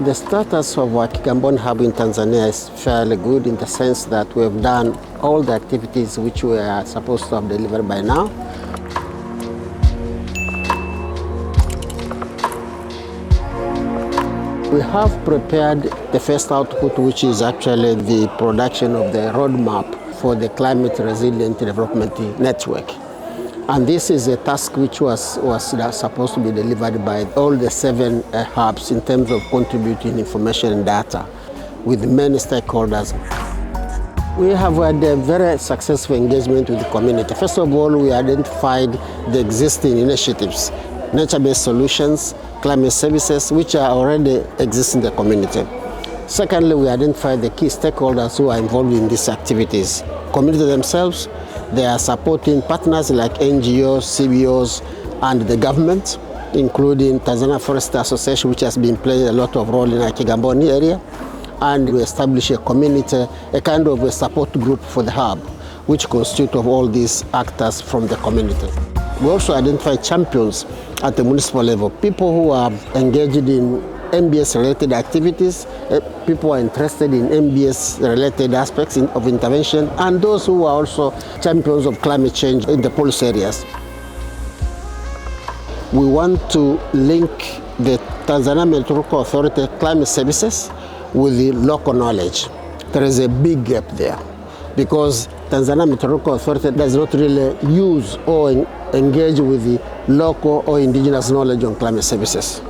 The status of our KIGAMBONI Hub in Tanzania is fairly good in the sense that we have done all the activities which we are supposed to have delivered by now. We have prepared the first output, which is actually the production of the roadmap for the Climate Resilient Development Network. And this is a task which was supposed to be delivered by all the 7 hubs in terms of contributing information and data with many stakeholders. We have had a very successful engagement with the community. First of all, we identified the existing initiatives, nature-based solutions, climate services, which are already existing in the community. Secondly, we identified the key stakeholders who are involved in these activities. Community themselves, they are supporting partners like NGOs, CBOs, and the government, including Tanzania Forest Association, which has been playing a lot of role in our KIGAMBONI area. And we established a community, a kind of a support group for the hub, which constitutes of all these actors from the community. We also identify champions at the municipal level, people who are engaged in MBS-related activities, people who are interested in MBS-related aspects of intervention, and those who are also champions of climate change in the policy areas. We want to link the Tanzania Meteorological Authority climate services with the local knowledge. There is a big gap there because Tanzania Meteorological Authority does not really use or engage with the local or indigenous knowledge on climate services.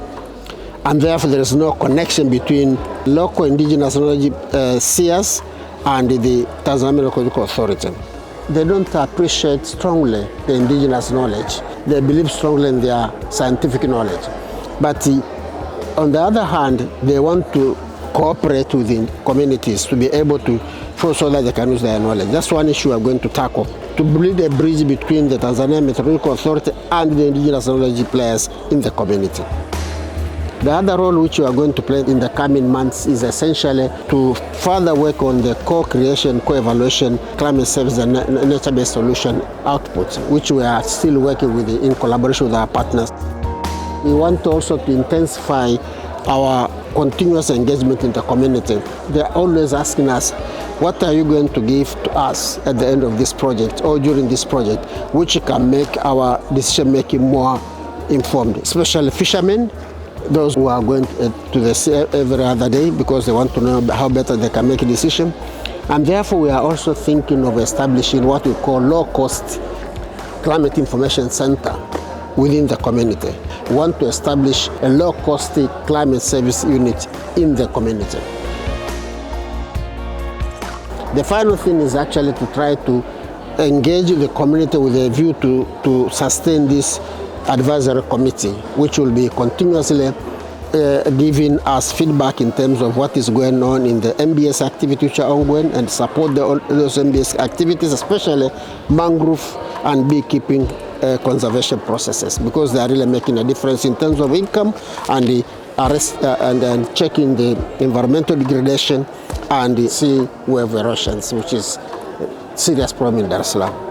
And therefore there is no connection between local indigenous knowledge seers and the Tanzania Meteorological Authority. They don't appreciate strongly the indigenous knowledge. They believe strongly in their scientific knowledge. But on the other hand, they want to cooperate with the communities to be able to show so that they can use their knowledge. That's one issue we're going to tackle, to build a bridge between the Tanzania Meteorological Authority and the indigenous knowledge players in the community. The other role which we are going to play in the coming months is essentially to further work on the co-creation, co-evaluation, climate service and nature-based solution outputs, which we are still working with in collaboration with our partners. We want also to intensify our continuous engagement in the community. They're always asking us, what are you going to give to us at the end of this project or during this project, which can make our decision-making more informed, especially fishermen, those who are going to the sea every other day because they want to know how better they can make a decision. And therefore, we are also thinking of establishing what we call low-cost climate information center within the community. We want to establish a low-cost climate service unit in the community. The final thing is actually to try to engage the community with a view to sustain this advisory committee, which will be continuously giving us feedback in terms of what is going on in the MBS activities which are ongoing and support those MBS activities, especially mangrove and beekeeping conservation processes, because they are really making a difference in terms of income and the arrest and checking the environmental degradation and the sea wave erosions, which is a serious problem in Dar es Salaam.